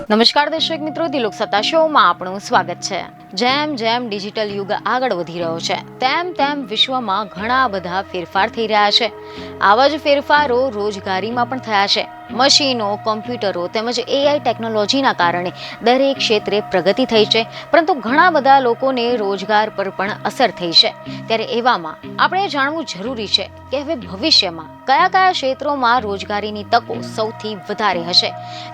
નમસ્કાર દર્શક મિત્રો, દિલોક સત્તા શોમાં આપણું સ્વાગત છે। જેમ જેમ ડિજિટલ યુગ આગળ વધી રહ્યો છે તેમ તેમ વિશ્વમાં ઘણા બધા ફેરફાર થઈ રહ્યા છે। આવા જ ફેરફારો રોજગારીમાં પણ થયા છે। મશીનો, કોમ્પ્યુટરો તેમજ AI ટેકનોલોજીના કારણે દરેક ક્ષેત્રે પ્રગતિ થઈ છે, પરંતુ ઘણા બધા લોકોને રોજગાર પર પણ અસર થઈ છે। ત્યારે એવામાં આપણે જાણવું જરૂરી છે કે હવે ભવિષ્યમાં કયા કયા ક્ષેત્રોમાં રોજગારીની તકો સૌથી વધારે હશે,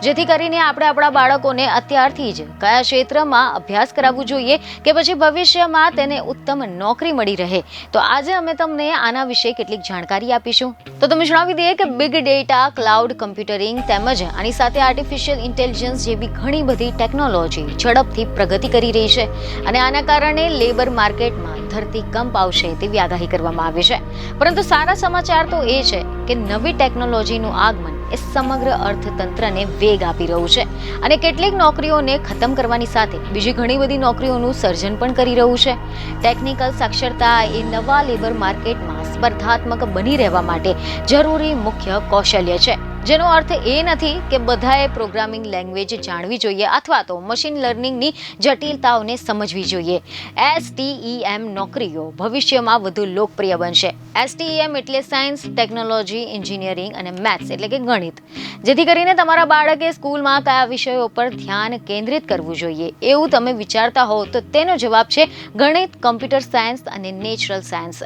જેથી કરીને આપણે આપણા બાળકોને અત્યારથી જ કયા ક્ષેત્રમાં અભ્યાસ કરાવવું જોઈએ કે પછી ભવિષ્યમાં તેને ઉત્તમ નોકરી મળી રહે। તો આજે અમે તમને આના વિશે કેટલીક જાણકારી આપીશું। તો તમે જણાવી દઈએ કે બિગ ડેટા, ક્લાઉડ કમ્પ્યુટરિંગ તેમજ આની સાથે આર્ટિફિશિયલ ઇન્ટેલિજન્સ જેવી ઘણી બધી ટેકનોલોજી ઝડપથી પ્રગતિ કરી રહી છે અને આના કારણે લેબર માર્કેટમાં ધરતીકંપ આવશે તેવી આગાહી કરવામાં આવી છે। પરંતુ સારા સમાચાર તો એ છે કે નવી ટેકનોલોજીનું આગમન એ સમગ્ર અર્થતંત્રને વેગ આપી રહ્યું છે અને કેટલીક નોકરીઓને ખતમ કરવાની સાથે બીજી ઘણી બધી નોકરીઓનું સર્જન પણ કરી રહ્યું છે। ટેકનિકલ સાક્ષરતા એ નવા લેબર માર્કેટમાં સ્પર્ધાત્મક બની રહેવા માટે જરૂરી મુખ્ય કૌશલ્ય છે, જેનો અર્થ એ નથી કે બધાએ પ્રોગ્રામિંગ લેંગ્વેજ જાણવી જોઈએ અથવા તો મશીન લર્નિંગની જટિલતાઓને સમજવી જોઈએ। STEM નોકરીઓ ભવિષ્યમાં વધુ લોકપ્રિય બનશે। STEM એટલે સાયન્સ, ટેકનોલોજી, એન્જિનિયરિંગ અને મેથ્સ એટલે કે ગણિત। જેથી કરીને તમારા બાળકે સ્કૂલમાં કયા વિષયો પર ધ્યાન કેન્દ્રિત કરવું જોઈએ એવું તમે વિચારતા હો તો તેનો જવાબ છે ગણિત, કમ્પ્યુટર સાયન્સ અને નેચરલ સાયન્સ।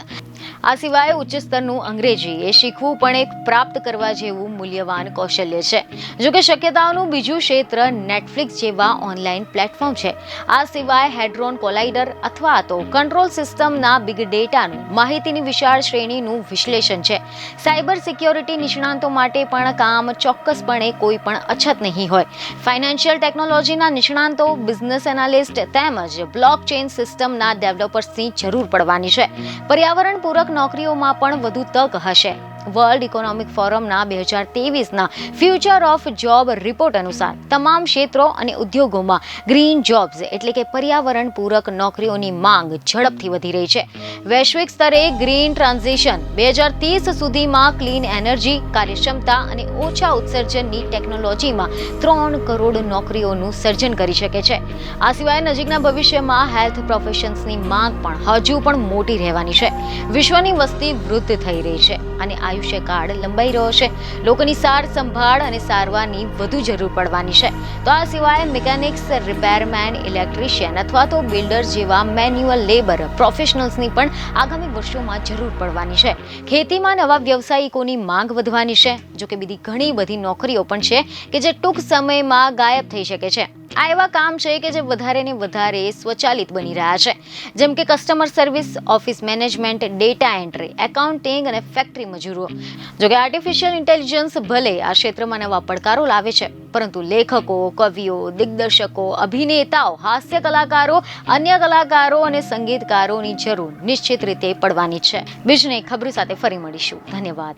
આ સિવાય ઉચ્ચ સ્તરનું અંગ્રેજી એ શીખવું પણ એક પ્રાપ્ત કરવા જેવું મૂલ્યવાન કૌશલ્ય છે। જો કે શક્યતાઓનું બીજું ક્ષેત્ર નેટફ્લિક્સ જેવા ઓનલાઈન પ્લેટફોર્મ છે। આ સિવાય હેડ્રોન કોલાઇડર અથવા તો કંટ્રોલ સિસ્ટમના બિગ ડેટાનું માહિતીની વિશાળ શ્રેણીનું વિશ્લેષણ છે। સાયબર સિક્યોરિટી નિષ્ણાંતો માટે પણ કામ ચોક્કસપણે કોઈ પણ અછત નહીં હોય। ફાઇનાન્શિયલ ટેકનોલોજીના નિષ્ણાંતો, બિઝનેસ એનાલિસ્ટ તેમજ બ્લોકચેન સિસ્ટમના ડેવલપર્સની જરૂર પડવાની છે। પર્યાવરણ પૂરક નોકરીઓમાં પણ વધુ તક હશે। વર્લ્ડ ઇકોનોમિક ફોરમના 2023ના ફ્યુચર ઓફ જોબ રિપોર્ટ અનુસાર તમામ ક્ષેત્રો અને ઉદ્યોગોમાં ગ્રીન જોબ્સ એટલે કે પર્યાવરણ પૂરક નોકરીઓની માંગ ઝડપથી વધી રહી છે। વૈશ્વિક સ્તરે ગ્રીન ટ્રાન્ઝિશન 2030 સુધીમાં ક્લીન એનર્જી, કાર્યક્ષમતા અને ઓછા ઉત્સર્જનની ટેકનોલોજીમાં 3 કરોડ નોકરીઓનું સર્જન કરી શકે છે। આ સિવાય નજીકના ભવિષ્યમાં હેલ્થ પ્રોફેશન્સની માંગ પણ હજુ પણ મોટી રહેવાની છે। વિશ્વની વસ્તી વૃદ્ધ થઈ રહી છે અને આયુષ્યકાળ લંબાઈ રહ્યો છે। લોકોની સાર સંભાળ અને સારવારની વધુ જરૂર પડવાની છે। તો આ સિવાય મિકેનિક્સ, રિપેરમેન, ઇલેક્ટ્રિશિયન અથવા તો બિલ્ડર જેવા મેન્યુઅલ લેબર પ્રોફેશનલ્સની પણ આગામી વર્ષોમાં જરૂર પડવાની છે। ખેતીમાં નવા વ્યવસાયિકોની માંગ વધવાની છે। જો કે બીજી ઘણી બધી નોકરીઓ પણ છે કે જે ટૂંક સમયમાં ગાયબ થઈ શકે છે। આ એવા કામ છે કે જે વધારે ને વધારે સ્વચાલિત બની રહ્યા છે, જેમ કે customer service, office management, data entry, accounting અને ફેક્ટરી મજૂરો। જો કે આર્ટિફિશિયલ ઇન્ટેલિજન્સ ભલે આ ક્ષેત્રમાં નવા પડકારો લાવે છે, પરંતુ લેખકો, કવિઓ, દિગ્દર્શકો, અભિનેતાઓ, હાસ્ય કલાકારો, અન્ય કલાકારો અને સંગીતકારોની જરૂર નિશ્ચિત રીતે પડવાની છે। બીજને ખબર સાથે ફરી મળીશું। ધન્યવાદ।